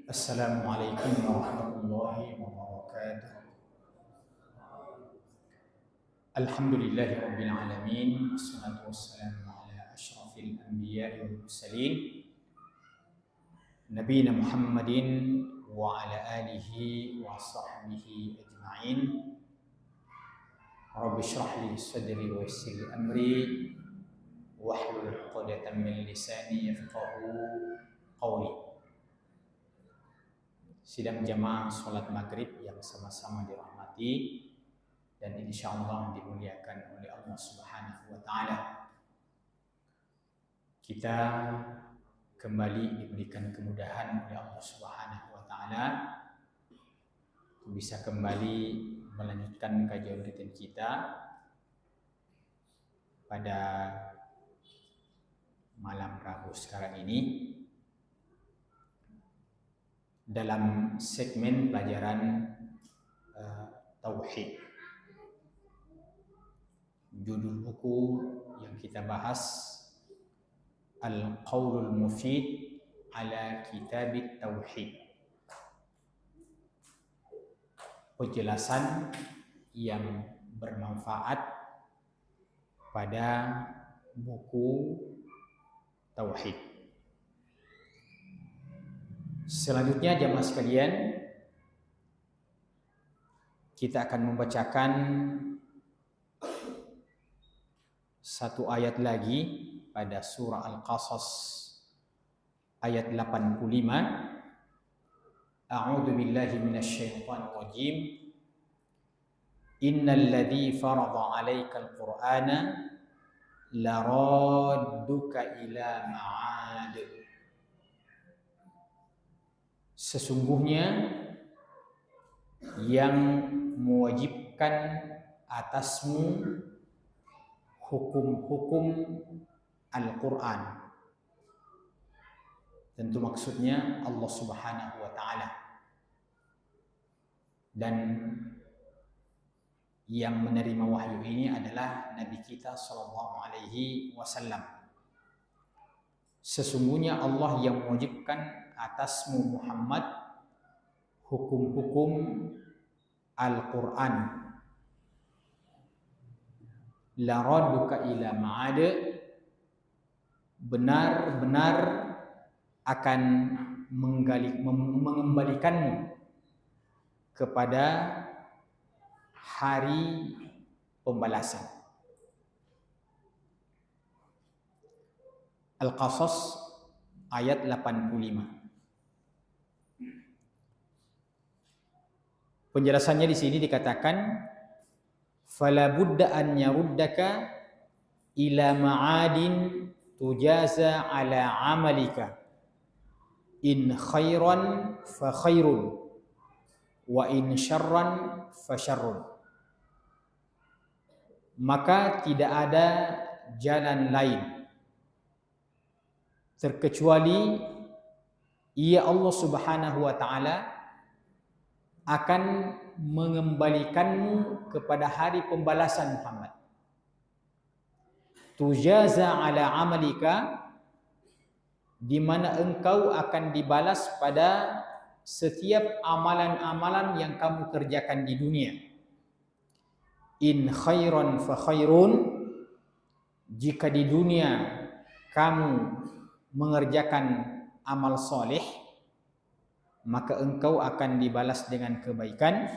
Assalamualaikum warahmatullahi wabarakatuh. Alhamdulillahirabbil alamin. Wassalatu wassalamu ala asyrafil anbiya'i wal mursalin nabiyina Muhammadin wa ala alihi wa sahbihi ajma'in. Rabbi shrah li sadri wa yassir li amri wahlul 'uqdatam min lisani yafqahu qawli. Sidang jamaah sholat maghrib yang sama-sama dirahmati dan insyaallah dimuliakan oleh Allah Subhanahu wa Ta'ala. Kita kembali diberikan kemudahan oleh Allah Subhanahu wa Ta'ala bisa kembali melanjutkan kajian rutin kita pada malam Rabu sekarang ini dalam segmen pelajaran Tauhid. Judul buku yang kita bahas Al-Qaulul Mufid ala Kitabit Tauhid. Penjelasan yang bermanfaat pada buku Tauhid. Selanjutnya jamaah sekalian, kita akan membacakan satu ayat lagi pada surah Al-Qasas ayat 85. A'udzu billahi minasyaitonir rajim. Innal ladzi farada 'alaikal qur'ana laradduka ila ma'ad. Sesungguhnya yang mewajibkan atasmu hukum-hukum Al-Quran, tentu maksudnya Allah Subhanahu wa Ta'ala, dan yang menerima wahyu ini adalah Nabi kita Sallallahu Alaihi Wasallam. Sesungguhnya Allah yang mewajibkan atasmu Muhammad hukum-hukum Al-Quran. La radduka ila ma'ad, benar-benar akan mengembalikanmu kepada hari pembalasan. Al-Qasas ayat 85. Penjelasannya di sini dikatakan fala budda an yaruddaka ila ma'adin tujaza ala amalika in khairan fa khairun wa in syarran fa syarrun. Maka tidak ada jalan lain terkecuali ia Allah Subhanahu wa Ta'ala akan mengembalikanmu kepada hari pembalasan Muhammad. Tujaza ala amalika, di mana engkau akan dibalas pada setiap amalan-amalan yang kamu kerjakan di dunia. In khairan fa khairun, jika di dunia kamu mengerjakan amal soleh, maka engkau akan dibalas dengan kebaikan.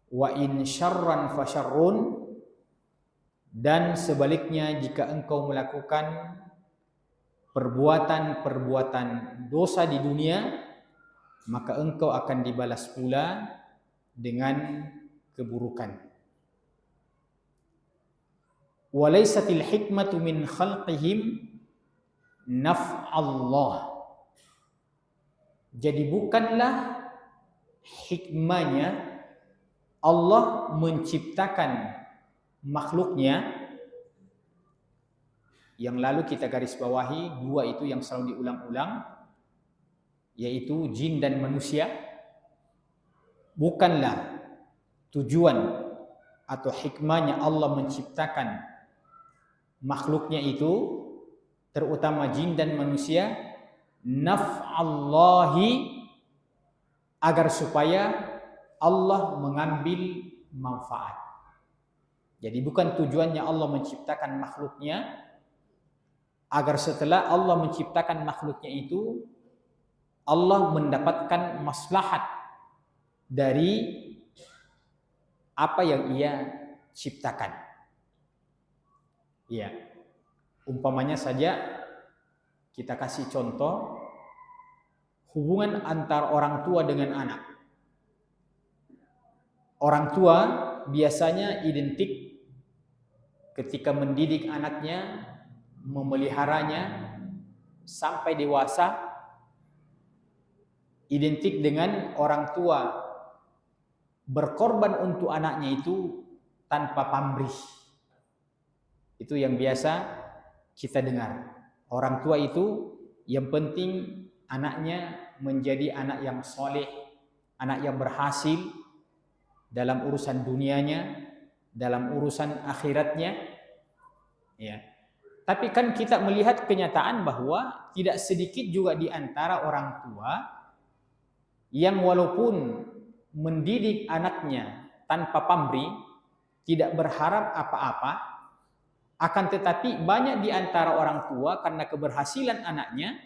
Wa in syarran fa syarrun, dan sebaliknya jika engkau melakukan perbuatan-perbuatan dosa di dunia, maka engkau akan dibalas pula dengan keburukan. Walaysatil hikmatu min khalqihim naf'allah. Jadi bukanlah hikmahnya Allah menciptakan makhluknya. Yang lalu kita garis bawahi dua itu yang selalu diulang-ulang, yaitu jin dan manusia. Bukanlah tujuan atau hikmahnya Allah menciptakan makhluknya itu, terutama jin dan manusia, naf'allahi, agar supaya Allah mengambil manfaat. Jadi bukan tujuannya Allah menciptakan makhluknya agar setelah Allah menciptakan makhluknya itu Allah mendapatkan maslahat dari apa yang Ia ciptakan. Iya. Umpamanya saja kita kasih contoh hubungan antara orang tua dengan anak. Orang tua biasanya identik ketika mendidik anaknya, memeliharanya sampai dewasa, identik dengan orang tua berkorban untuk anaknya itu tanpa pamrih. Itu yang biasa kita dengar. Orang tua itu yang penting anaknya menjadi anak yang soleh, anak yang berhasil dalam urusan dunianya, dalam urusan akhiratnya. Ya. Tapi kan kita melihat kenyataan bahwa tidak sedikit juga di antara orang tua yang walaupun mendidik anaknya tanpa pamrih, tidak berharap apa-apa, akan tetapi banyak di antara orang tua karena keberhasilan anaknya,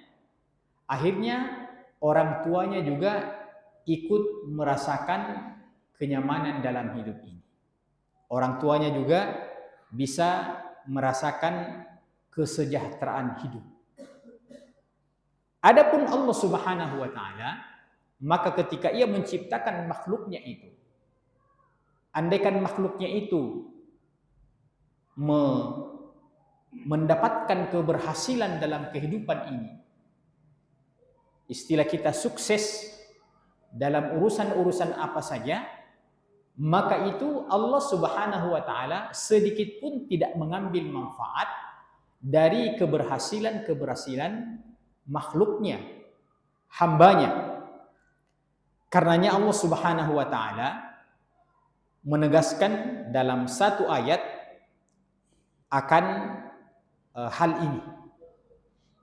akhirnya orang tuanya juga ikut merasakan kenyamanan dalam hidup ini. Orang tuanya juga bisa merasakan kesejahteraan hidup. Adapun Allah Subhanahu wa taala, maka ketika Ia menciptakan makhluknya itu, andaikan makhluknya itu mendapatkan keberhasilan dalam kehidupan ini, istilah kita sukses dalam urusan-urusan apa saja, maka itu Allah Subhanahu wa taala sedikit pun tidak mengambil manfaat dari keberhasilan makhluknya, hambanya. Karenanya Allah Subhanahu wa taala menegaskan dalam satu ayat akan hal ini,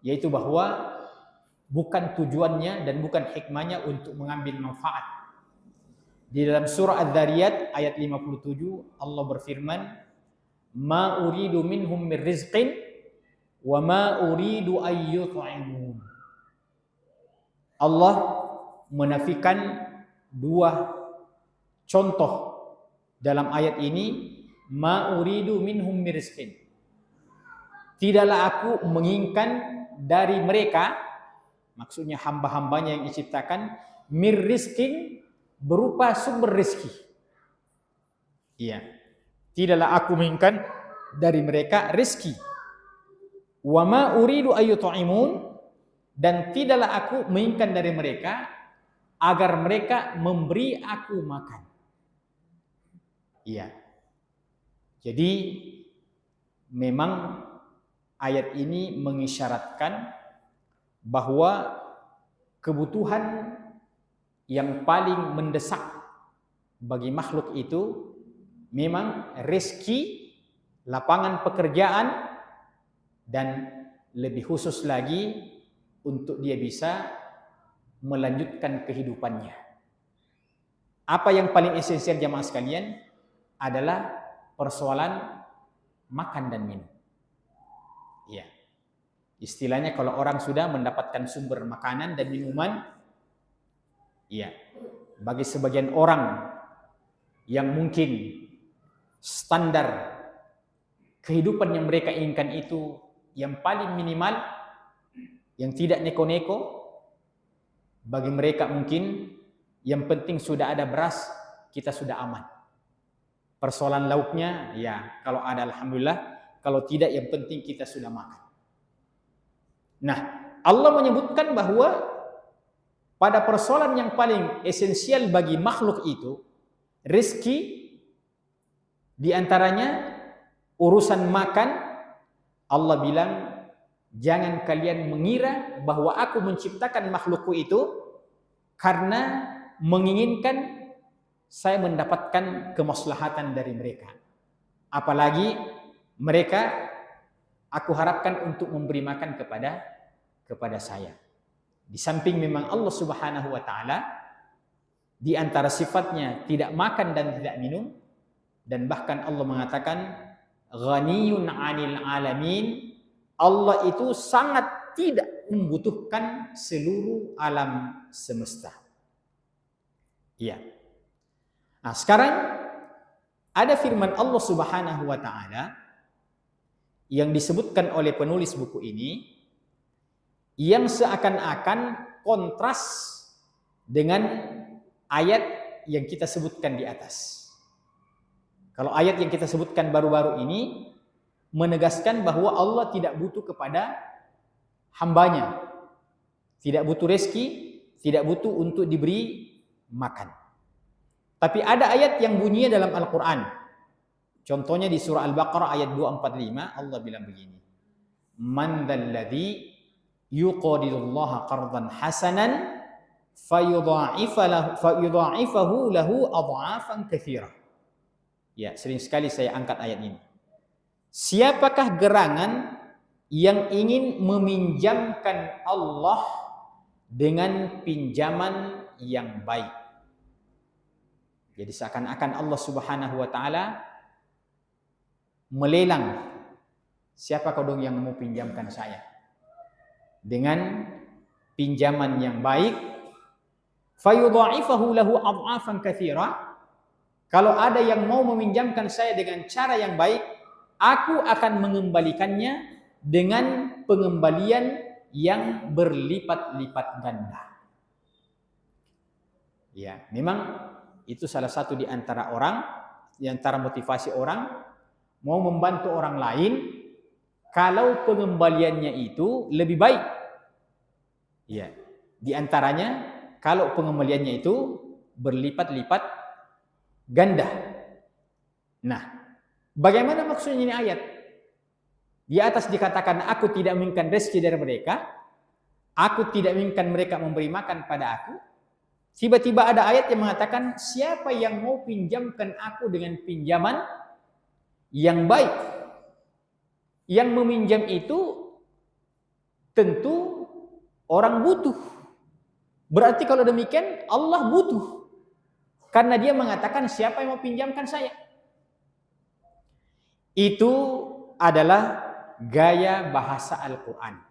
yaitu bahwa bukan tujuannya dan bukan hikmahnya untuk mengambil manfaat. Di dalam surah Adz-Dzariyat ayat 57 Allah berfirman, "Ma uridu minhum min rizqin wa ma uridu ay yut'imun." Allah menafikan dua contoh dalam ayat ini, ma uridu minhum min rizqin. Tidaklah aku menginginkan dari mereka, maksudnya hamba-hambanya yang diciptakan, mir rizqin, berupa sumber rezeki. Iya. Tidaklah aku menginginkan dari mereka rezeki. Wa ma uridu ayyut'imun, dan tidaklah aku menginginkan dari mereka agar mereka memberi aku makan. Iya. Jadi memang ayat ini mengisyaratkan bahwa kebutuhan yang paling mendesak bagi makhluk itu memang rezeki, lapangan pekerjaan, dan lebih khusus lagi untuk dia bisa melanjutkan kehidupannya. Apa yang paling esensial jamaah sekalian adalah persoalan makan dan minum. Ya. Istilahnya kalau orang sudah mendapatkan sumber makanan dan minuman, iya, bagi sebagian orang yang mungkin standar kehidupan yang mereka inginkan itu yang paling minimal, yang tidak neko-neko, bagi mereka mungkin yang penting sudah ada beras, kita sudah aman. Persoalan lauknya, ya kalau ada alhamdulillah, kalau tidak yang penting kita sudah makan. Nah, Allah menyebutkan bahwa pada persoalan yang paling esensial bagi makhluk itu, rezeki, diantaranya urusan makan, Allah bilang, jangan kalian mengira bahwa aku menciptakan makhlukku itu karena menginginkan saya mendapatkan kemaslahatan dari mereka. Apalagi mereka aku harapkan untuk memberi makan kepada saya. Di samping memang Allah Subhanahu wa taala Di antara sifatnya tidak makan dan tidak minum, dan bahkan Allah mengatakan ghaniyun 'anil alamin. Allah itu sangat tidak membutuhkan seluruh alam semesta. Iya. Nah, sekarang ada firman Allah Subhanahu wa taala yang disebutkan oleh penulis buku ini yang seakan-akan kontras dengan ayat yang kita sebutkan di atas. Kalau ayat yang kita sebutkan baru-baru ini menegaskan bahwa Allah tidak butuh kepada hambanya, tidak butuh rezeki, tidak butuh untuk diberi makan. Tapi ada ayat yang bunyinya dalam Al-Quran. Contohnya di surah Al-Baqarah ayat 245, Allah bilang begini. Man dzalladzi yuqridullaha qardan hasanan fayudha'ifahu lahu adha'afan katsira. Ya, sering sekali saya angkat ayat ini. Siapakah gerangan yang ingin meminjamkan Allah dengan pinjaman yang baik? Jadi seakan-akan Allah Subhanahu wa taala melelang, siapa dong yang mau pinjamkan saya dengan pinjaman yang baik, fayudha'ifahu lahu adha'afan katsira. Kalau ada yang mau meminjamkan saya dengan cara yang baik, aku akan mengembalikannya dengan pengembalian yang berlipat-lipat ganda. Ya, memang itu salah satu di antara motivasi orang mau membantu orang lain kalau pengembaliannya itu lebih baik. Ya, di antaranya kalau pengembaliannya itu berlipat-lipat ganda. Nah, bagaimana maksudnya ini ayat? Di atas dikatakan aku tidak menginginkan rezeki dari mereka, aku tidak menginginkan mereka memberi makan pada aku. Tiba-tiba ada ayat yang mengatakan siapa yang mau pinjamkan aku dengan pinjaman yang baik. Yang meminjam itu tentu orang butuh. Berarti kalau demikian Allah butuh. Karena dia mengatakan siapa yang mau pinjamkan saya. Itu adalah gaya bahasa Al-Quran.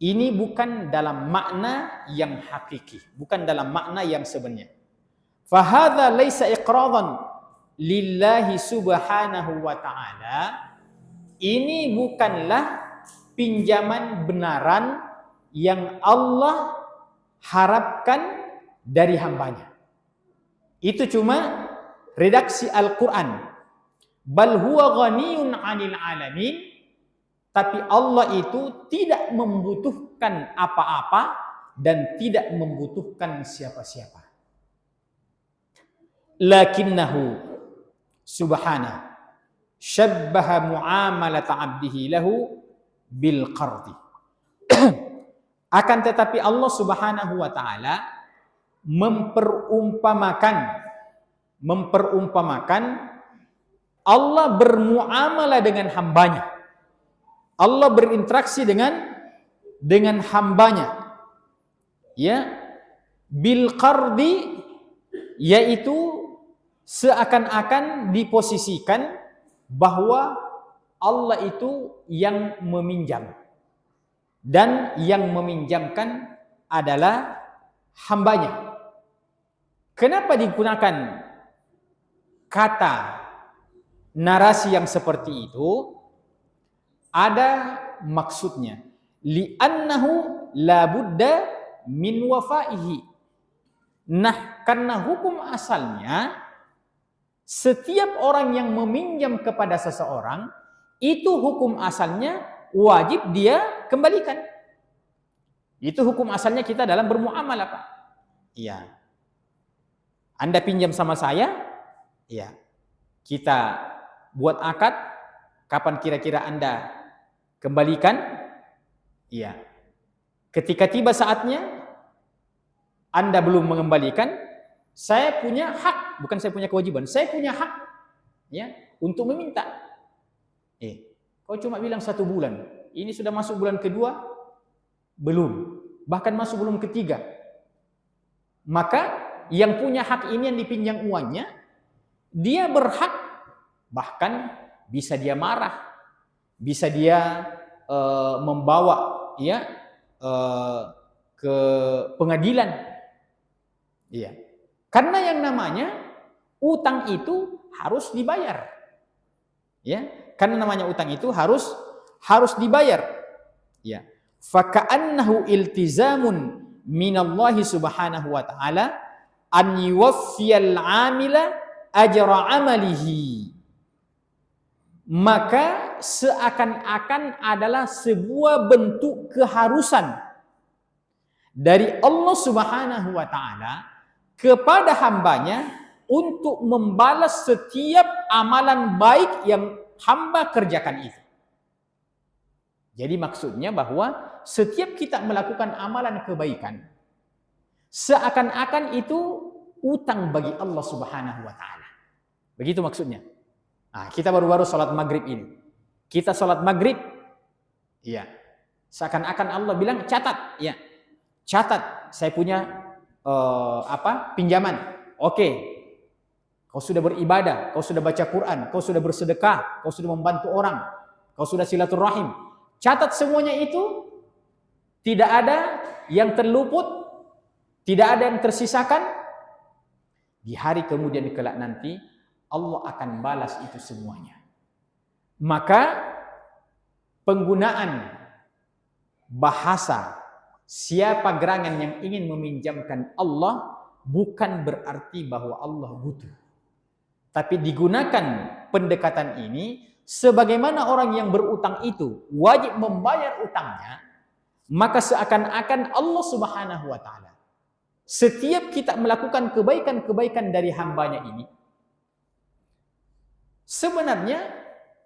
Ini bukan dalam makna yang hakiki, bukan dalam makna yang sebenarnya. Fahadha laisa iqradan lillahi subhanahu wa ta'ala. Ini bukanlah pinjaman benaran yang Allah harapkan dari hambanya. Itu cuma redaksi Al-Quran. Bal huwa ghaniyun 'anil alamin. Tapi Allah itu tidak membutuhkan apa-apa dan tidak membutuhkan siapa-siapa. Lakinnahu subhanahu syabbaha mu'amalata 'abdihi lahu bil qardi. Akan tetapi Allah Subhanahu wa taala memperumpamakan Allah bermuamalah dengan hambanya. Allah berinteraksi dengan hambanya, ya, bil qardi, yaitu seakan-akan diposisikan bahwa Allah itu yang meminjam dan yang meminjamkan adalah hambanya. Kenapa digunakan kata narasi yang seperti itu? Ada maksudnya. Li'annahu la budda min wafaihi. Nah, karena hukum asalnya setiap orang yang meminjam kepada seseorang itu hukum asalnya wajib dia kembalikan. Itu hukum asalnya kita dalam bermuamalah, Pak. Iya. Anda pinjam sama saya, iya. Kita buat akad, kapan kira-kira Anda kembalikan? Iya. Ketika tiba saatnya Anda belum mengembalikan, saya punya hak, bukan saya punya kewajiban, saya punya hak, ya, untuk meminta. Kau cuma bilang 1 bulan, ini sudah masuk bulan kedua, belum, bahkan masuk bulan ketiga. Maka yang punya hak ini yang dipinjam uangnya, dia berhak, bahkan bisa dia marah, bisa dia membawa ya ke pengadilan. Iya. Karena yang namanya utang itu harus dibayar. Ya, karena namanya utang itu harus dibayar. Ya. Faka'annahu iltizamun minallahi subhanahu wa ta'ala an yuwaffiyal 'amila ajra 'amalihi. Maka seakan-akan adalah sebuah bentuk keharusan dari Allah Subhanahu wa ta'ala kepada hambanya untuk membalas setiap amalan baik yang hamba kerjakan itu. Jadi maksudnya bahwa setiap kita melakukan amalan kebaikan, seakan-akan itu utang bagi Allah Subhanahu wa ta'ala. Begitu maksudnya. Nah, kita baru-baru sholat maghrib ini. Kita sholat maghrib, ya, seakan-akan Allah bilang catat, ya, catat. Saya punya pinjaman. Oke, kau sudah beribadah, kau sudah baca Quran, kau sudah bersedekah, kau sudah membantu orang, kau sudah silaturahim. Catat semuanya itu, tidak ada yang terluput, tidak ada yang tersisakan. Di hari kemudian kelak nanti Allah akan balas itu semuanya. Maka penggunaan bahasa siapa gerangan yang ingin meminjamkan Allah bukan berarti bahwa Allah butuh. Tapi digunakan pendekatan ini sebagaimana orang yang berutang itu wajib membayar utangnya, maka seakan-akan Allah Subhanahu wa ta'ala setiap kita melakukan kebaikan-kebaikan dari hambanya ini, sebenarnya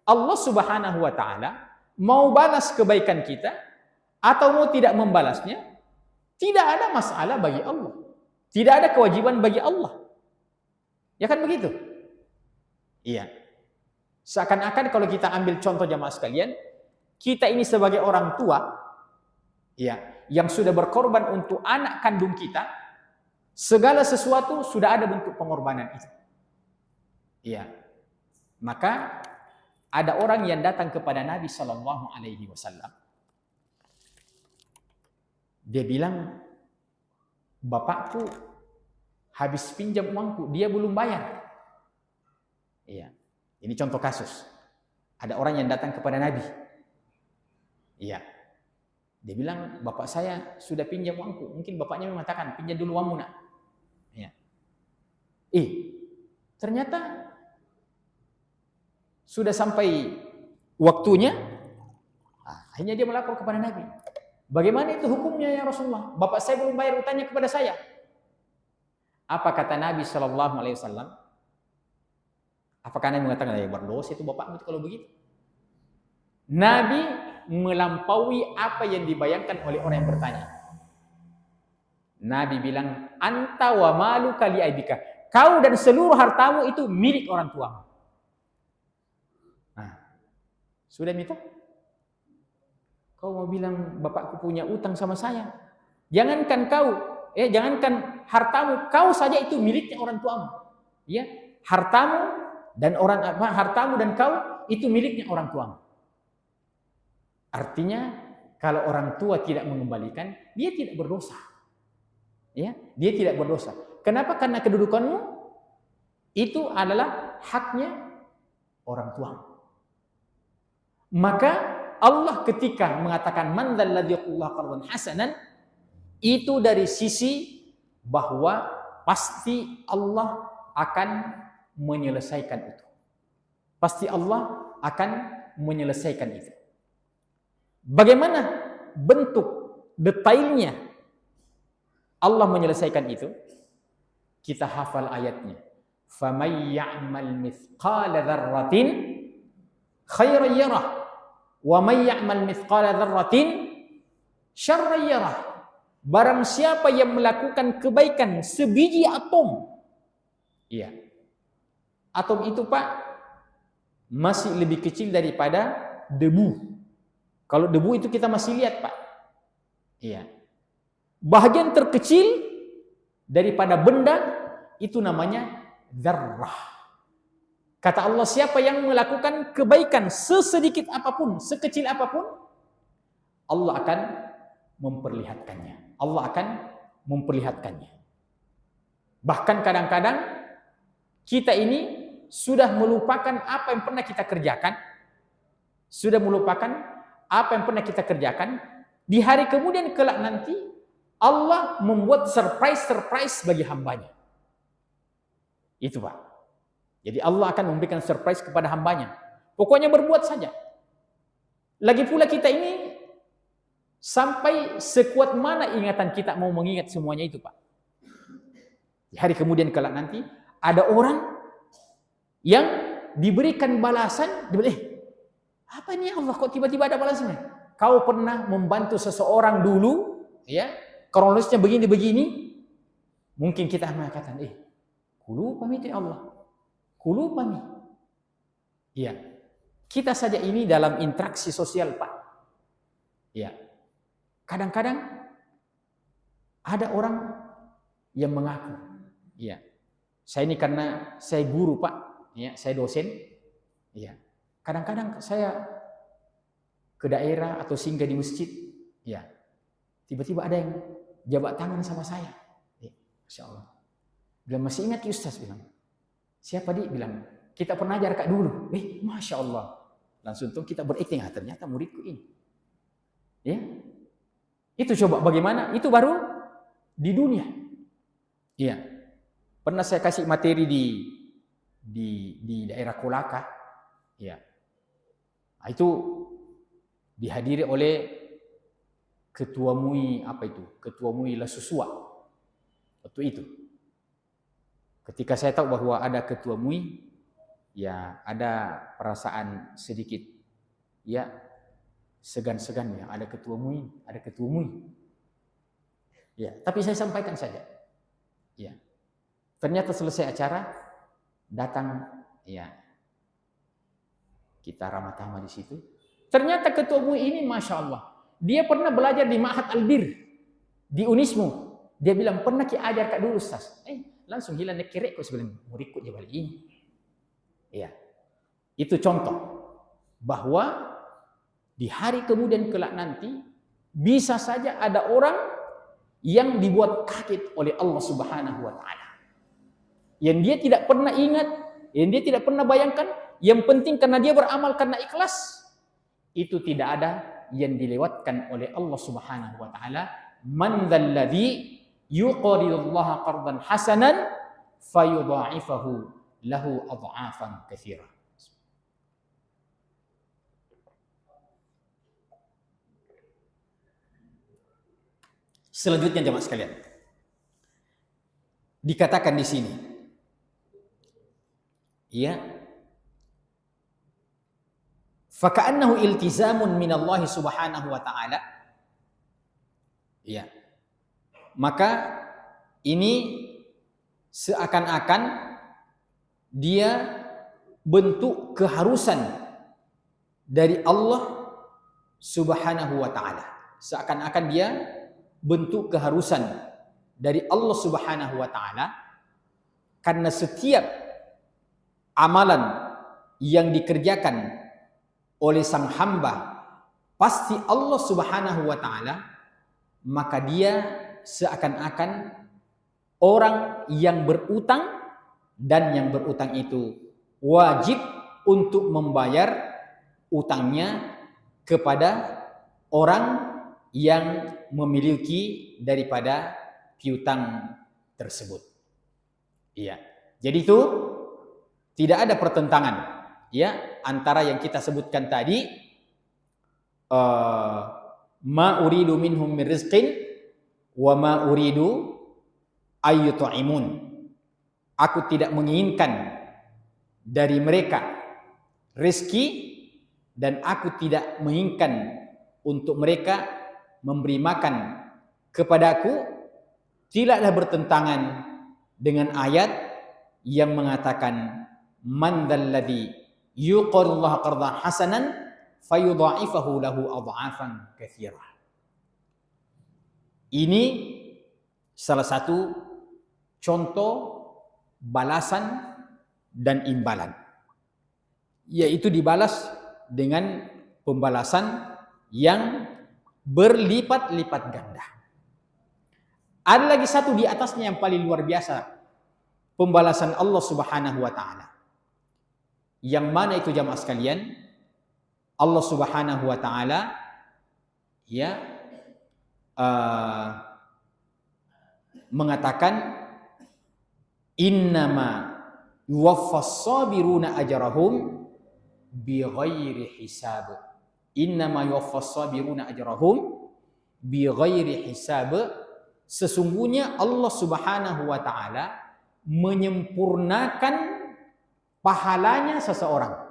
Allah Subhanahu wa ta'ala mau balas kebaikan kita atau mau tidak membalasnya, tidak ada masalah bagi Allah. Tidak ada kewajiban bagi Allah. Ya kan begitu? Iya. Seakan-akan kalau kita ambil contoh jamaah sekalian, kita ini sebagai orang tua, ya, yang sudah berkorban untuk anak kandung kita, segala sesuatu sudah ada bentuk pengorbanan itu. Iya. Maka ada orang yang datang kepada Nabi Shallallahu Alaihi Wasallam. Dia bilang, bapakku habis pinjam uangku, dia belum bayar. Iya, ini contoh kasus. Ada orang yang datang kepada Nabi. Iya, dia bilang, bapak saya sudah pinjam uangku. Mungkin bapaknya mengatakan, pinjam dulu uangmu nak. Iya. Ternyata sudah sampai waktunya. Akhirnya dia melapor kepada Nabi. Bagaimana itu hukumnya ya Rasulullah? Bapak saya belum bayar utangnya kepada saya. Apa kata Nabi Shallallahu Alaihi Wasallam? Apakah Nabi mengatakan, ya berdosa itu bapakmu itu kalau begitu? Nabi melampaui apa yang dibayangkan oleh orang yang bertanya. Nabi bilang, anta wa maluka li aibika. Kau dan seluruh hartamu itu milik orang tuamu. Nah, sudah minta? Kau mau bilang bapakku punya utang sama saya? Jangankan kau, jangankan hartamu, kau saja itu miliknya orang tuamu. Ya, hartamu dan kau itu miliknya orang tuamu. Artinya kalau orang tua tidak mengembalikan, dia tidak berdosa. Ya, dia tidak berdosa. Kenapa? Karena kedudukanmu itu adalah haknya orang tuamu. Maka Allah ketika mengatakan man dzalladzi yaqullahu qardan hasanan, itu dari sisi bahwa pasti Allah akan menyelesaikan itu. Pasti Allah akan menyelesaikan itu. Bagaimana bentuk detailnya Allah menyelesaikan itu? Kita hafal ayatnya. Faman ya'mal mithqala dzarratin khairan yarah wa may ya'mal mithqala dzarratin syarran yarah. Barang siapa yang melakukan kebaikan sebiji atom. Iya. Atom itu Pak masih lebih kecil daripada debu. Kalau debu itu kita masih lihat Pak. Iya. Bahagian terkecil daripada benda itu namanya dzarrah. Kata Allah, siapa yang melakukan kebaikan sesedikit apapun, sekecil apapun, Allah akan memperlihatkannya. Allah akan memperlihatkannya. Bahkan kadang-kadang kita ini sudah melupakan apa yang pernah kita kerjakan, sudah melupakan apa yang pernah kita kerjakan, di hari kemudian kelak nanti Allah membuat surprise bagi hambanya. Itu Pak. Jadi Allah akan memberikan surprise kepada hambanya. Pokoknya berbuat saja. Lagi pula kita ini sampai sekuat mana ingatan kita mau mengingat semuanya itu Pak. Di hari kemudian kelak nanti ada orang yang diberikan balasan, apa ini Allah kok tiba-tiba ada balasannya? Kau pernah membantu seseorang dulu, ya, kronologisnya begini-begini, mungkin kita mengatakan, kulupa miti Allah, kulupa mi. Iya, kita saja ini dalam interaksi sosial Pak. Ya, kadang-kadang ada orang yang mengaku, ya, saya ini karena saya guru Pak, ya, saya dosen, ya, kadang-kadang saya ke daerah atau singgah di masjid, ya, tiba-tiba ada yang jabat tangan sama saya, Masya Allah. Bilang, masih ingat Ustaz? Bilang, siapa dia? Bilang, kita pernah ajar kak dulu. Masya Allah. Langsung tuh kita berakting, ternyata muridku ini. Ya, itu coba bagaimana? Itu baru di dunia. Iya, pernah saya kasih materi di daerah Kolaka. Ya, itu dihadiri oleh ketua MUI Ketua MUI Lasusua waktu itu. Ketika saya tahu bahwa ada ketua MUI, ya ada perasaan sedikit, ya segan-segan, ya ada ketua MUI. Ya, tapi saya sampaikan saja. Ya, ternyata selesai acara, datang, ya, kita ramah-tamah di situ. Ternyata ketua MUI ini, Masya Allah, dia pernah belajar di Ma'had Al-Bir, di Unismu. Dia bilang, pernah kita ajar kak dulu Ustaz. Langsung hilang nekirek kok sebelum muridku dia balik ini. Ya, itu contoh bahwa di hari kemudian kelak nanti bisa saja ada orang yang dibuat kaget oleh Allah Subhanahu wa taala. Yang dia tidak pernah ingat, yang dia tidak pernah bayangkan, yang penting karena dia beramal karena ikhlas, itu tidak ada yang dilewatkan oleh Allah Subhanahu wa taala. Man dzalladzi yuqridullaha qardan hasanan fayudha'ifahu lahu adha'afan katsira. Selanjutnya jemaah sekalian, dikatakan di sini, ya, faka'annahu iltizamun minallahi subhanahu wa ta'ala. Ya, maka ini seakan-akan dia bentuk keharusan dari Allah Subhanahu wa taala. Seakan-akan dia bentuk keharusan dari Allah Subhanahu wa taala, karena setiap amalan yang dikerjakan oleh sang hamba pasti Allah Subhanahu wa taala, maka dia seakan-akan orang yang berutang, dan yang berutang itu wajib untuk membayar utangnya kepada orang yang memiliki daripada piutang tersebut. Iya. Jadi itu tidak ada pertentangan, ya, antara yang kita sebutkan tadi, ma uridu minhum min rizqin wa ma uridu ayyut'imun. Aku tidak menginginkan dari mereka rezeki, dan aku tidak menginginkan untuk mereka memberi makan kepadaku. Tidaklah bertentangan dengan ayat yang mengatakan, man dzalladzi yuqridullaha qardan hasanan fayudha'ifahu lahu adha'afan katsira. Ini salah satu contoh balasan dan imbalan. Yaitu dibalas dengan pembalasan yang berlipat-lipat ganda. Ada lagi satu di atasnya yang paling luar biasa, pembalasan Allah Subhanahu wa taala. Yang mana itu jamaah sekalian? Allah Subhanahu wa taala mengatakan innama yuwaffas sabiruna ajrahum bighairi hisab. Innama yuwaffas sabiruna ajrahum bighairi hisab. Sesungguhnya Allah Subhanahu wa taala menyempurnakan pahalanya seseorang.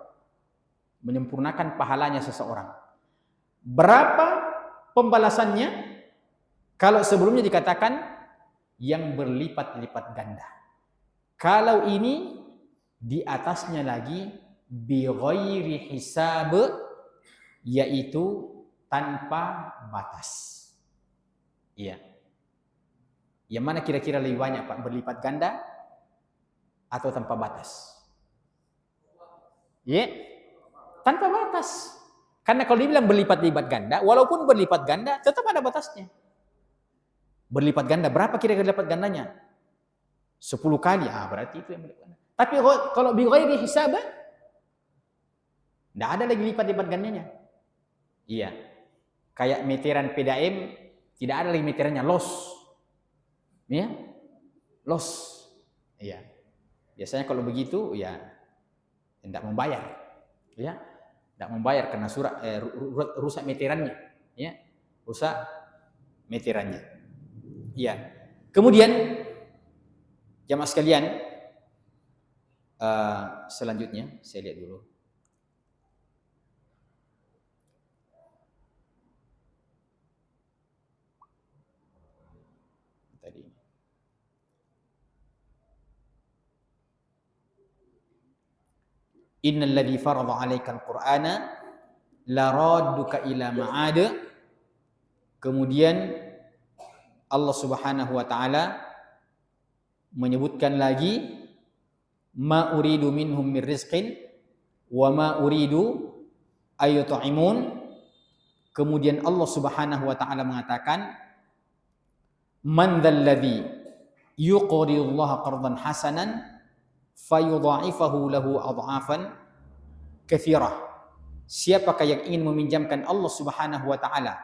Menyempurnakan pahalanya seseorang. Berapa pembalasannya? Kalau sebelumnya dikatakan yang berlipat-lipat ganda. Kalau ini di atasnya lagi bighairi hisab, yaitu tanpa batas. Iya. Yang mana kira-kira lebih banyak Pak, berlipat ganda atau tanpa batas? Ya, tanpa batas. Karena kalau dibilang berlipat-lipat ganda, walaupun berlipat ganda tetap ada batasnya. Berlipat ganda, berapa kira-kira lipat gandanya? 10 kali, berarti itu yang berlipat ganda. Tapi kalau bighairi hisab, tidak ada lagi lipat-lipat gandanya. Iya, kayak meteran PDAM, tidak ada lagi meterannya, loss. Ya, loss. Iya. Biasanya kalau begitu ya tidak membayar. Ya, tidak membayar karena rusak meterannya, ya. Rusak meterannya. Iya. Kemudian jamaah sekalian, selanjutnya saya lihat dulu. Innal ladzi farada 'alaikal qur'ana la radduka ila ma'ad. Kemudian Allah Subhanahu wa taala menyebutkan lagi ma uridu minhum mir rizqin wa ma uridu ayut'imun. Kemudian Allah Subhanahu wa taala mengatakan man dzal ladzi yuqridu Allah qardan hasanan fayudha'ifahu lahu adhafan katsirah. Siapakah yang ingin meminjamkan Allah Subhanahu wa taala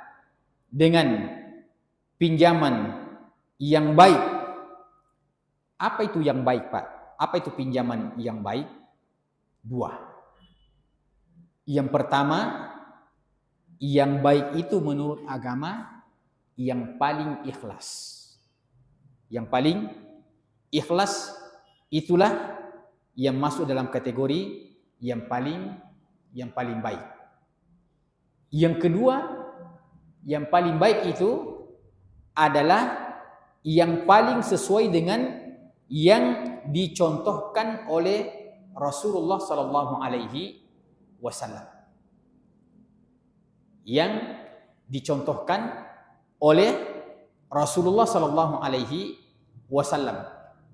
dengan pinjaman yang baik? Apa itu yang baik, Pak? Apa itu pinjaman yang baik? 2. Yang pertama, yang baik itu menurut agama yang paling ikhlas. Yang paling ikhlas itulah yang masuk dalam kategori yang paling baik. Yang kedua, yang paling baik itu adalah yang paling sesuai dengan yang dicontohkan oleh Rasulullah sallallahu alaihi wasallam. Yang dicontohkan oleh Rasulullah sallallahu alaihi wasallam.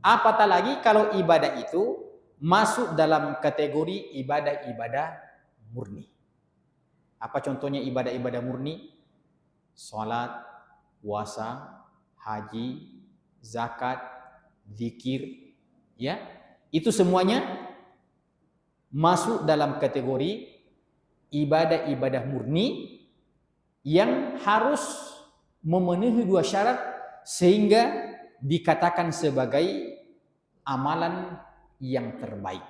Apatah lagi kalau ibadah itu masuk dalam kategori ibadah-ibadah murni. Apa contohnya ibadah-ibadah murni? Salat, puasa, haji, zakat, zikir, ya. Itu semuanya masuk dalam kategori ibadah-ibadah murni yang harus memenuhi 2 syarat sehingga dikatakan sebagai amalan yang terbaik.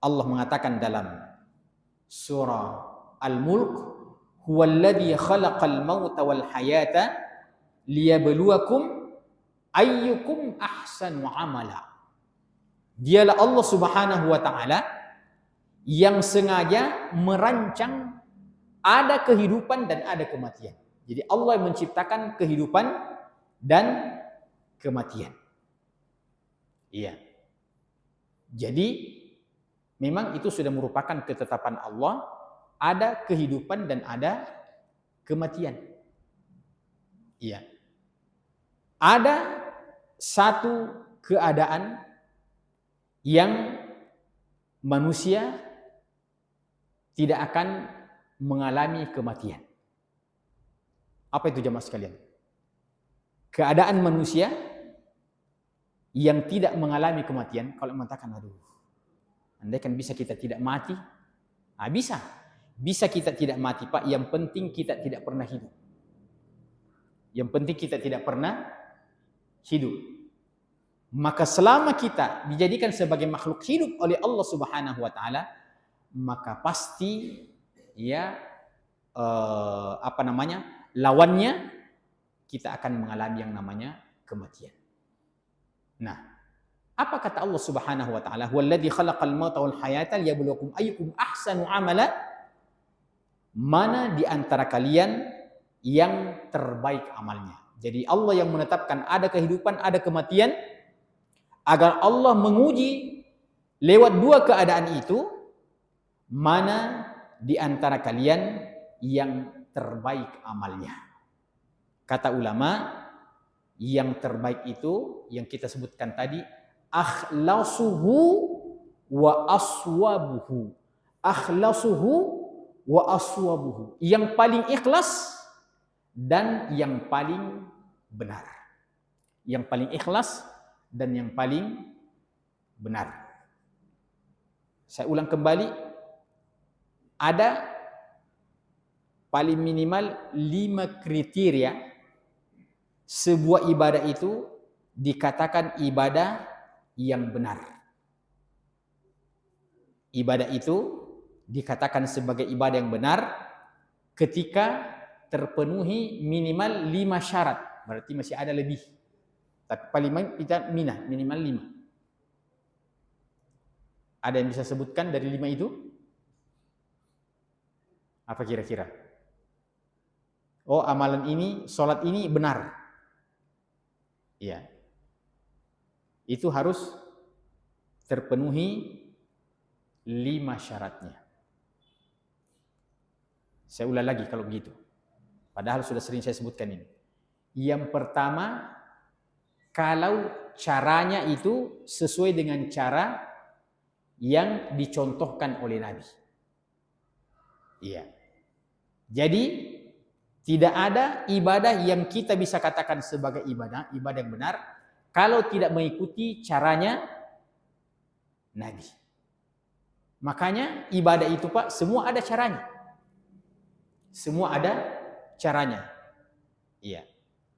Allah mengatakan dalam surah Al-Mulk, huwallazi khalaqal mauta wal hayata liyabluwakum ayyukum ahsanu amala. Dialah Allah Subhanahu wa taala yang sengaja merancang ada kehidupan dan ada kematian. Jadi Allah yang menciptakan kehidupan dan kematian. Iya. Jadi memang itu sudah merupakan ketetapan Allah, ada kehidupan dan ada kematian. Iya. Ada satu keadaan yang manusia tidak akan mengalami kematian. Apa itu jamaah sekalian? Keadaan manusia yang tidak mengalami kematian. Kalau mengatakan, aduh, andai kan bisa kita tidak mati, bisa kita tidak mati, Pak. Yang penting kita tidak pernah hidup. Yang penting kita tidak pernah hidup. Maka selama kita dijadikan sebagai makhluk hidup oleh Allah Subhanahu wa taala, maka pasti ya lawannya kita akan mengalami yang namanya kematian. Nah, apa kata Allah Subhanahu wa taala? Huwallazi khalaqal mauta wal hayata liyabluwakum ayyukum ahsanu amala. Mana di antara kalian yang terbaik amalnya. Jadi Allah yang menetapkan ada kehidupan, ada kematian, agar Allah menguji lewat dua keadaan itu, mana di antara kalian yang terbaik amalnya. Kata ulama, yang terbaik itu yang kita sebutkan tadi, akhlasuhu wa aswabuhu. Akhlasuhu wa aswabuhu. Yang paling ikhlas dan yang paling benar. Yang paling ikhlas dan yang paling benar. Saya ulang kembali, ada paling minimal 5 kriteria sebuah ibadah itu dikatakan ibadah yang benar. Ibadah itu dikatakan sebagai ibadah yang benar ketika terpenuhi minimal 5 syarat. Berarti masih ada lebih. Tapi paling kita minimal 5. Ada yang bisa sebutkan dari 5 itu? Apa kira-kira? Oh, amalan ini, sholat ini benar. Iya. Itu harus terpenuhi 5 syaratnya. Saya ulang lagi kalau begitu. Padahal sudah sering saya sebutkan ini. Yang pertama, kalau caranya itu sesuai dengan cara yang dicontohkan oleh Nabi. Iya. Jadi tidak ada ibadah yang kita bisa katakan sebagai ibadah yang benar kalau tidak mengikuti caranya Nabi. Makanya ibadah itu, Pak, semua ada caranya. Semua ada caranya. Iya.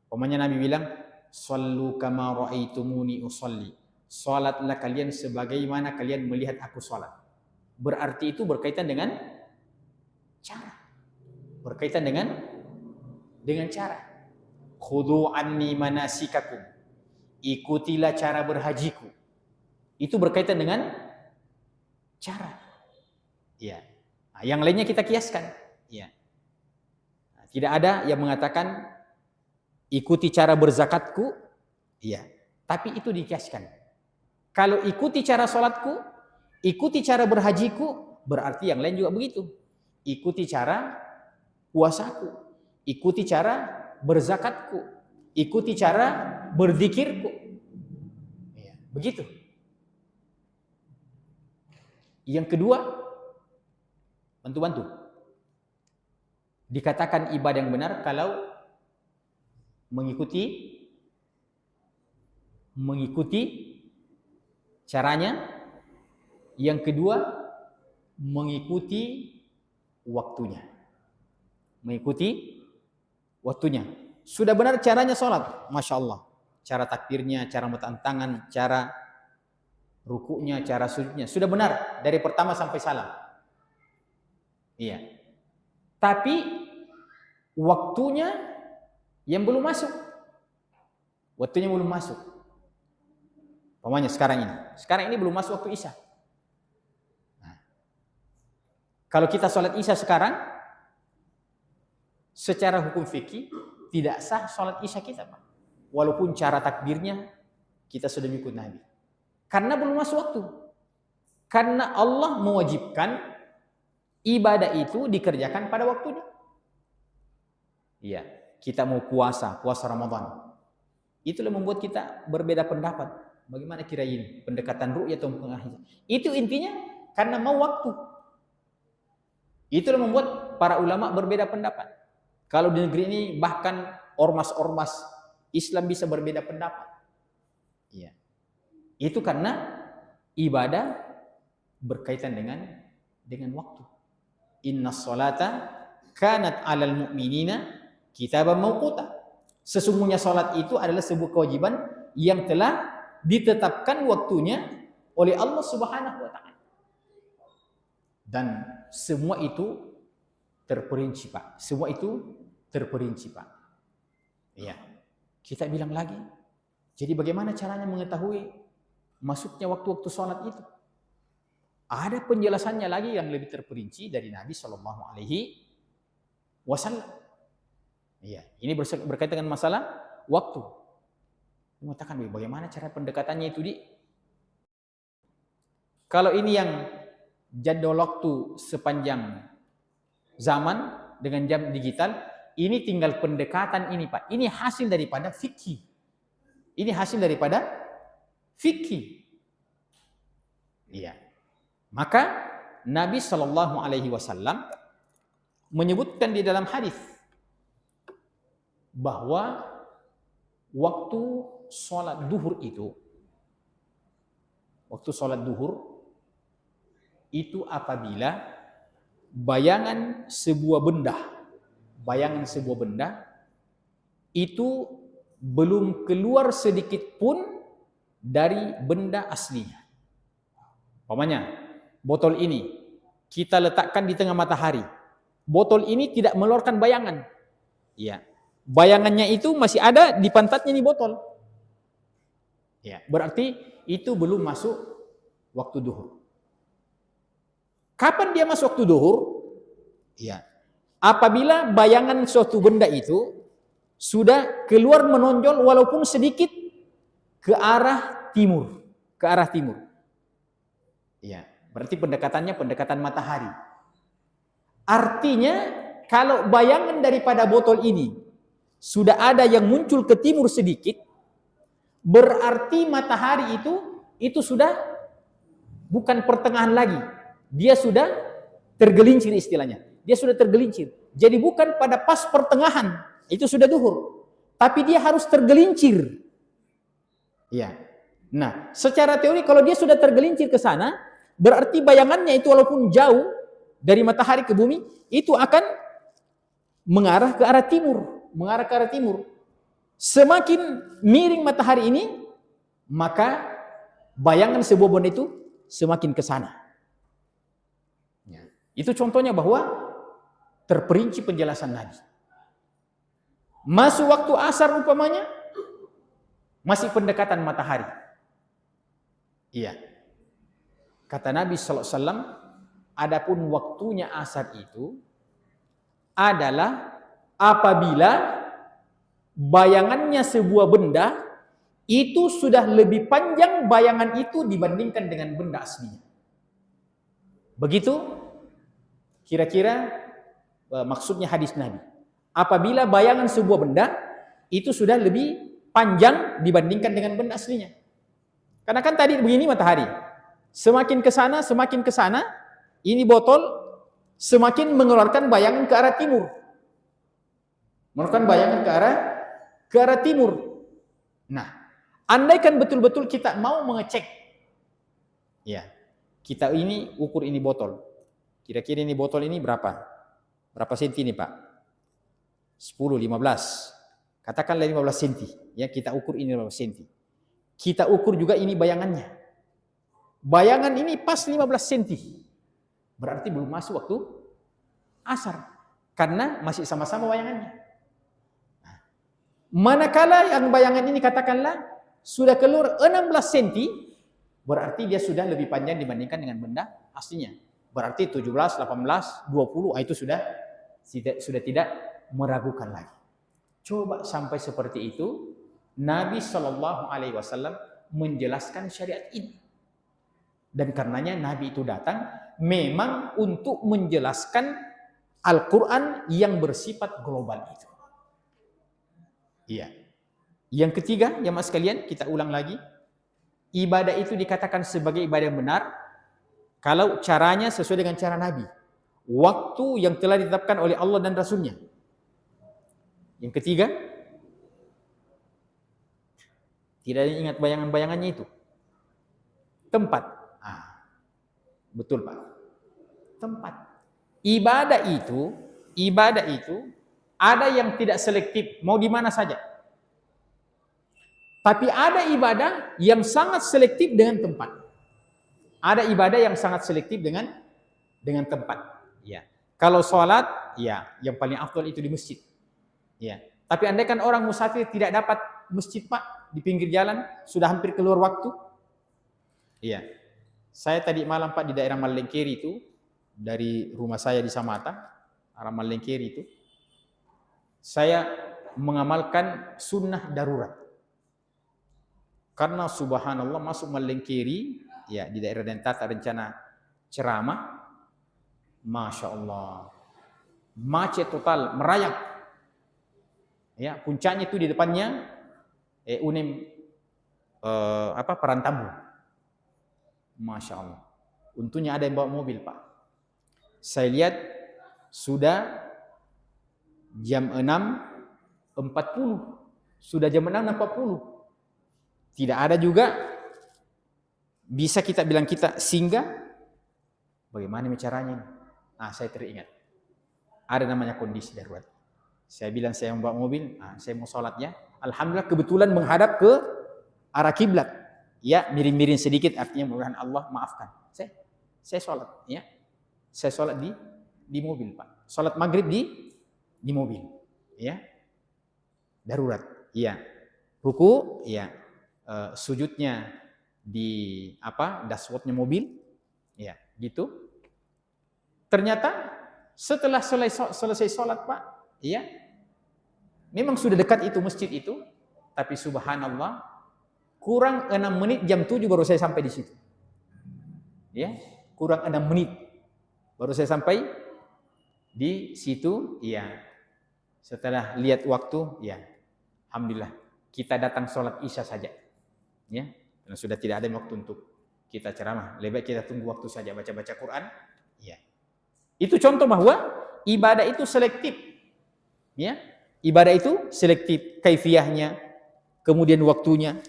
Umpamanya Nabi bilang, "Shallu kama ra'aitumuni usolli." Salatlah kalian sebagaimana kalian melihat aku salat. Berarti itu berkaitan dengan cara. Berkaitan dengan cara. Khudhu anni manasikakum. Ikutilah cara berhajiku. Itu berkaitan dengan cara. Iya. Nah, yang lainnya kita kiaskan. Iya. Nah, tidak ada yang mengatakan ikuti cara berzakatku. Iya. Tapi itu dikiaskan. Kalau ikuti cara sholatku, ikuti cara berhajiku, berarti yang lain juga begitu. Ikuti cara puasaku, ikuti cara berzakatku, ikuti cara berzikirku. Ya, begitu. Yang kedua, bantu-bantu. Dikatakan ibadah yang benar kalau mengikuti caranya. Yang kedua, mengikuti waktunya. Mengikuti waktunya. Sudah benar caranya sholat, Masya Allah. Cara takbirnya, cara meletakkan tangan, cara rukuknya, cara sujudnya. Sudah benar dari pertama sampai salam. Iya. Tapi waktunya yang belum masuk. Waktunya belum masuk. Umpamanya sekarang ini belum masuk waktu Isya. Nah, kalau kita sholat Isya sekarang, secara hukum fikih tidak sah sholat Isya kita, Pak. Walaupun cara takbirnya kita sudah mengikut Nabi. Karena belum masuk waktu. Karena Allah mewajibkan ibadah itu dikerjakan pada waktunya. Iya, kita mau puasa Ramadan. Itulah membuat kita berbeda pendapat. Bagaimana kira ini? Pendekatan ru'yah atau pengahiran? Itu intinya karena mau waktu. Itulah membuat para ulama berbeda pendapat. Kalau di negeri ini bahkan ormas-ormas Islam bisa berbeda pendapat. Iya. Itu karena ibadah berkaitan dengan waktu. Inna sholata kanat 'alal mu'minina kitaban mawquta. Sesungguhnya salat itu adalah sebuah kewajiban yang telah ditetapkan waktunya oleh Allah Subhanahu wa taala. Dan semua itu terperinci, Pak. Semua itu terperinci, Pak. Iya. Kita bilang lagi. Jadi bagaimana caranya mengetahui masuknya waktu-waktu salat itu? Ada penjelasannya lagi yang lebih terperinci dari Nabi Shallallahu Alaihi Wasallam. Iya, ini berkaitan dengan masalah waktu. Mengatakan bagaimana cara pendekatannya itu kalau ini yang jadwal waktu sepanjang zaman dengan jam digital, ini tinggal pendekatan ini, Pak. Ini hasil daripada fikih. Ini hasil daripada fikih. Iya. Maka Nabi Shallallahu Alaihi Wasallam menyebutkan di dalam hadis bahwa waktu sholat duhur itu apabila bayangan sebuah benda itu belum keluar sedikit pun dari benda aslinya. Umpamanya, botol ini kita letakkan di tengah matahari. Botol ini tidak mengeluarkan bayangan. Ya. Bayangannya itu masih ada di pantatnya nih botol. Ya, berarti itu belum masuk waktu duhur. Kapan dia masuk waktu duhur? Ya. Apabila bayangan suatu benda itu sudah keluar menonjol walaupun sedikit ke arah timur, Ya, berarti pendekatan matahari. Artinya kalau bayangan daripada botol ini sudah ada yang muncul ke timur sedikit, berarti matahari itu sudah bukan pertengahan lagi. Dia sudah tergelincir istilahnya. Dia sudah tergelincir. Jadi bukan pada pas pertengahan, itu sudah duhur. Tapi dia harus tergelincir. Ya. Nah, secara teori kalau dia sudah tergelincir ke sana, berarti bayangannya itu walaupun jauh dari matahari ke bumi, itu akan mengarah ke arah timur. Semakin miring matahari ini, maka bayangan sebuah benda itu semakin ke sana. Ya. Itu contohnya bahwa terperinci penjelasan Nabi. Masuk waktu asar umpamanya, masih pendekatan matahari. Iya. Kata Nabi SAW, adapun waktunya asar itu adalah apabila bayangannya sebuah benda itu sudah lebih panjang bayangan itu dibandingkan dengan benda aslinya. Begitu kira-kira maksudnya hadis Nabi. Apabila bayangan sebuah benda itu sudah lebih panjang dibandingkan dengan benda aslinya. Karena kan tadi begini matahari. Semakin ke sana, ini botol semakin mengeluarkan bayangan ke arah timur. Mengeluarkan bayangan ke arah timur. Nah, andaikan betul-betul kita mau mengecek, ya, kita ini ukur ini botol. Kira-kira ini botol ini berapa? Berapa senti ini, Pak? 10, 15. Katakanlah 15 senti. Ya, kita ukur ini 15 senti. Kita ukur juga ini bayangannya. Bayangan ini pas 15 senti. Berarti belum masuk waktu asar. Karena masih sama-sama bayangannya. Manakala yang bayangan ini katakanlah sudah keluar 16 cm, berarti dia sudah lebih panjang dibandingkan dengan benda aslinya. Berarti 17, 18, 20, itu sudah tidak meragukan lagi. Coba sampai seperti itu, Nabi Shallallahu Alaihi Wasallam menjelaskan syariat ini. Dan karenanya Nabi itu datang memang untuk menjelaskan Al-Quran yang bersifat global itu. Iya. Yang ketiga, ya mas sekalian, kita ulang lagi. ibadah itu dikatakan sebagai ibadah yang benar kalau caranya sesuai dengan cara Nabi. Waktu yang telah ditetapkan oleh Allah dan Rasulnya. Yang ketiga, tidak ingat bayangan-bayangannya itu. Tempat. Betul Pak. Tempat. Ibadah itu ada yang tidak selektif, mau di mana saja. Tapi ada ibadah yang sangat selektif dengan tempat. Ada ibadah yang sangat selektif dengan tempat. Ya. Kalau sholat, ya, yang paling afdal itu di masjid. Ya. Tapi andai kan orang musafir tidak dapat masjid Pak, di pinggir jalan, sudah hampir keluar waktu. Iya. Saya tadi malam Pak di daerah Malengkeri itu, dari rumah saya di Samata, arah Malengkeri itu, saya mengamalkan sunnah darurat. Karena subhanallah masuk Malengkeri, ya di daerah Dentata rencana ceramah, Masya Allah, macet total, merayap. Ya, puncaknya itu di depannya UNEM Parantambu. Masya Allah. Untungnya ada yang bawa mobil Pak. Saya lihat sudah jam 6.40. Sudah jam 6.40. Tidak ada juga bisa kita bilang kita singgah. Bagaimana caranya? Nah, saya teringat. Ada namanya kondisi darurat. Saya bilang saya membawa mobil, saya mau sholat ya. Alhamdulillah kebetulan menghadap ke arah kiblat. Ya, miring-miring sedikit artinya mudah-mudahan Allah maafkan. Saya sholat ya. Saya sholat di mobil Pak. Sholat maghrib di mobil. Ya. Darurat. Ya. Ruku, ya. Sujudnya di dashboardnya mobil. Ya, gitu. Ternyata setelah selesai sholat Pak, ya. Memang sudah dekat itu masjid itu, tapi subhanallah kurang 6 menit jam 7 baru saya sampai di situ. Ya, kurang 6 menit baru saya sampai di situ. Ya, setelah lihat waktu, ya, alhamdulillah kita datang sholat isya saja. Ya, karena sudah tidak ada waktu untuk kita ceramah. Lebih baik kita tunggu waktu saja baca-baca Quran. Ya, itu contoh bahwa ibadah itu selektif. Ya, ibadah itu selektif, kaifiyahnya, kemudian waktunya,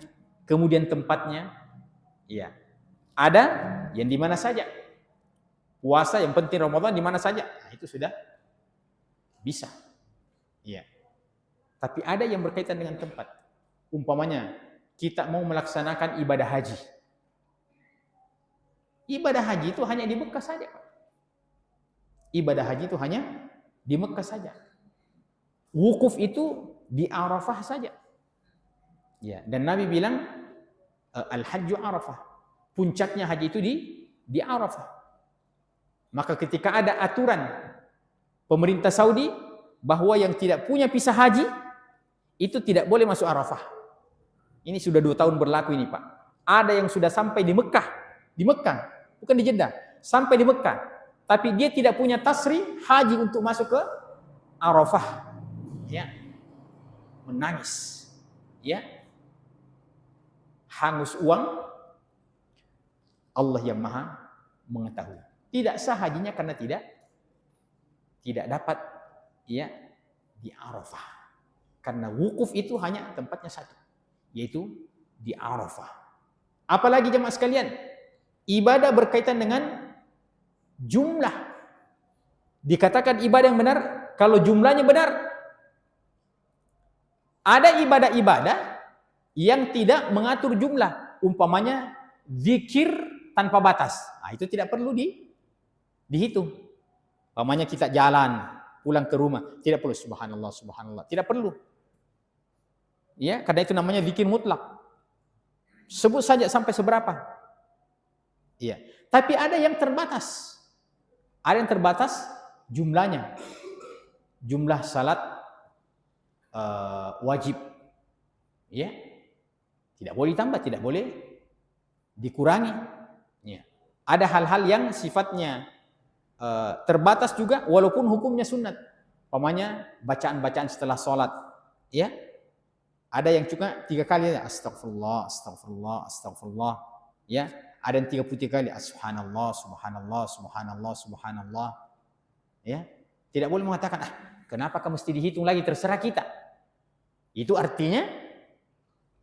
kemudian tempatnya, ya. Ada yang di mana saja. Puasa yang penting Ramadan di mana saja. Nah, itu sudah bisa. Ya. Tapi ada yang berkaitan dengan tempat. Umpamanya kita mau melaksanakan ibadah haji. Ibadah haji itu hanya di Mekah saja. Ibadah haji itu hanya di Mekah saja. Wukuf itu di Arafah saja. Ya, dan Nabi bilang al-hajju Arafah. Puncaknya haji itu di Arafah. Maka ketika ada aturan pemerintah Saudi bahwa yang tidak punya visa haji itu tidak boleh masuk Arafah. Ini sudah 2 tahun berlaku ini, Pak. Ada yang sudah sampai di Mekah, bukan di Jeddah, sampai di Mekah. Tapi dia tidak punya tasri haji untuk masuk ke Arafah. Ya. Menangis. Ya. Hangus uang, Allah yang maha mengetahui. Tidak sah hajinya karena tidak dapat ya di Arafah. Karena wukuf itu hanya tempatnya satu, yaitu di Arafah. Apalagi jemaah sekalian, ibadah berkaitan dengan jumlah. Dikatakan ibadah yang benar kalau jumlahnya benar. Ada ibadah-ibadah yang tidak mengatur jumlah, umpamanya zikir tanpa batas. Nah, itu tidak perlu dihitung. Umpamanya kita jalan pulang ke rumah, tidak perlu subhanallah, tidak perlu. Ya, karena itu namanya zikir mutlak. Sebut saja sampai seberapa. Iya. Tapi ada yang terbatas. Ada yang terbatas jumlahnya. Jumlah salat wajib. Ya. Tidak boleh ditambah, tidak boleh dikurangi. Ya. Ada hal-hal yang sifatnya terbatas juga walaupun hukumnya sunat. Umpamanya bacaan-bacaan setelah sholat. Ya. Ada yang cuma 3 kali ya, astagfirullah, astagfirullah, astagfirullah. Ya, ada yang 33 kali, subhanallah, subhanallah, subhanallah, subhanallah. Ya, tidak boleh mengatakan, kenapa kamu mesti dihitung lagi, terserah kita. Itu artinya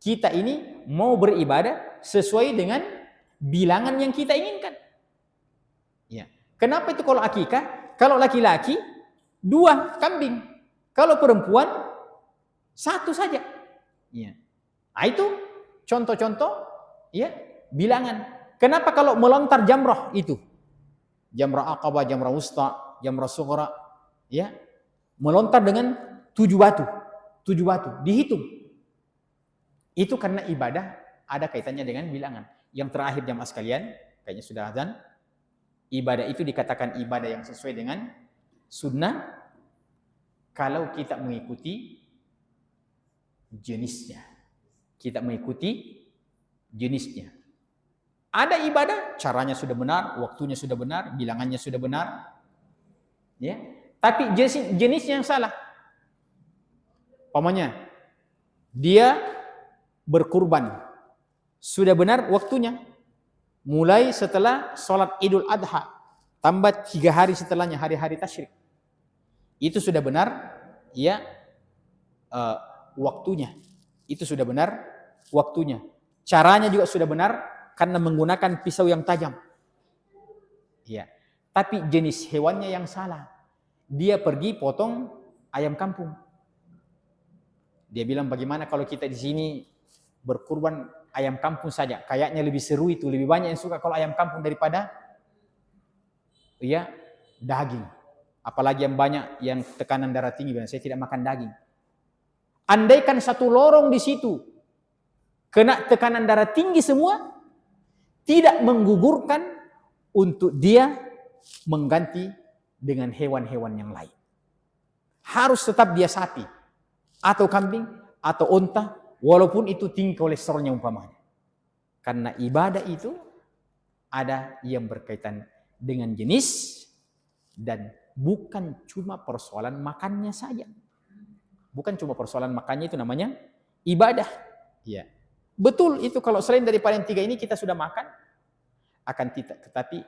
kita ini mau beribadah sesuai dengan bilangan yang kita inginkan. Ya. Kenapa itu kalau akikah? Kalau laki-laki 2 kambing, kalau perempuan 1 saja. Ya. Nah, itu contoh-contoh ya bilangan. Kenapa kalau melontar jamrah itu? Jamrah Aqabah, jamrah wusta, jamrah sughra, ya. Melontar dengan 7 batu. 7 batu dihitung. Itu karena ibadah ada kaitannya dengan bilangan. Yang terakhir jamaah sekalian, kayaknya sudah azan. Ibadah itu dikatakan ibadah yang sesuai dengan sunnah kalau kita mengikuti jenisnya. Kita mengikuti jenisnya. Ada ibadah, caranya sudah benar, waktunya sudah benar, bilangannya sudah benar. Ya. Tapi jenisnya yang salah. Pamannya, dia berkurban. Sudah benar waktunya. Mulai setelah sholat Idul Adha. Tambah 3 hari setelahnya, hari-hari tasyrik. Itu sudah benar, ya, waktunya. Itu sudah benar waktunya. Caranya juga sudah benar karena menggunakan pisau yang tajam. Ya. Tapi jenis hewannya yang salah. Dia pergi potong ayam kampung. Dia bilang bagaimana kalau kita di sini berkurban ayam kampung saja. Kayaknya lebih seru itu, lebih banyak yang suka kalau ayam kampung daripada ya daging. Apalagi yang banyak yang tekanan darah tinggi, saya tidak makan daging. Andaikan satu lorong di situ kena tekanan darah tinggi semua, tidak menggugurkan untuk dia mengganti dengan hewan-hewan yang lain. Harus tetap dia sapi atau kambing atau unta, walaupun itu tinggi kolesterolnya umpamanya. Karena ibadah itu ada yang berkaitan dengan jenis dan bukan cuma persoalan makannya saja. Bukan cuma persoalan makannya itu namanya ibadah. Ya. Betul itu kalau selain daripada yang 3 ini kita sudah makan, akan tidak. Tetapi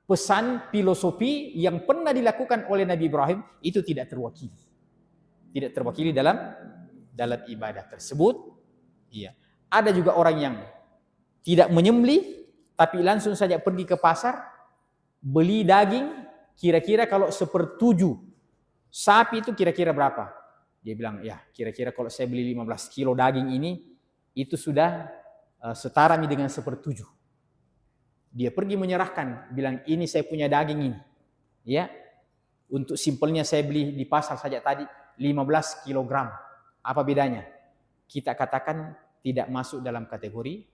pesan filosofi yang pernah dilakukan oleh Nabi Ibrahim itu tidak terwakili. Tidak terwakili dalam ibadah tersebut. Iya. Ada juga orang yang tidak menyembelih tapi langsung saja pergi ke pasar beli daging, kira-kira kalau 1/7 sapi itu kira-kira berapa? Dia bilang, ya kira-kira kalau saya beli 15 kilo daging ini itu sudah setara dengan 1/7. Dia pergi menyerahkan, bilang ini saya punya daging ini. Ya. Untuk simpelnya saya beli di pasar saja tadi 15 kilogram. Apa bedanya? Kita katakan tidak masuk dalam kategori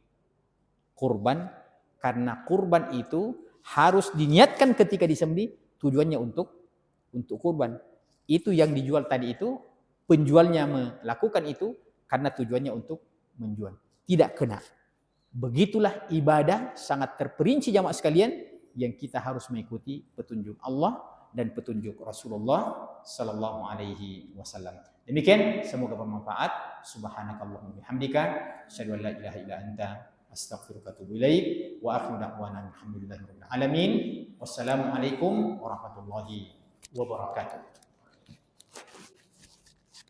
kurban karena kurban itu harus diniatkan ketika disembelih tujuannya untuk kurban. Itu yang dijual tadi itu penjualnya melakukan itu karena tujuannya untuk menjual. Tidak kena. Begitulah ibadah sangat terperinci jamaah sekalian yang kita harus mengikuti petunjuk Allah dan petunjuk Rasulullah sallallahu alaihi wasallam. Demikian, semoga bermanfaat. Subhanakallahumma bihamdika asyhadu an la ilaha illa anta astaghfiruka wa atubu ilaik wa akhiru da'wana alhamdulillahirabbil alamin. Wassalamu alaikum warahmatullahi wabarakatuh.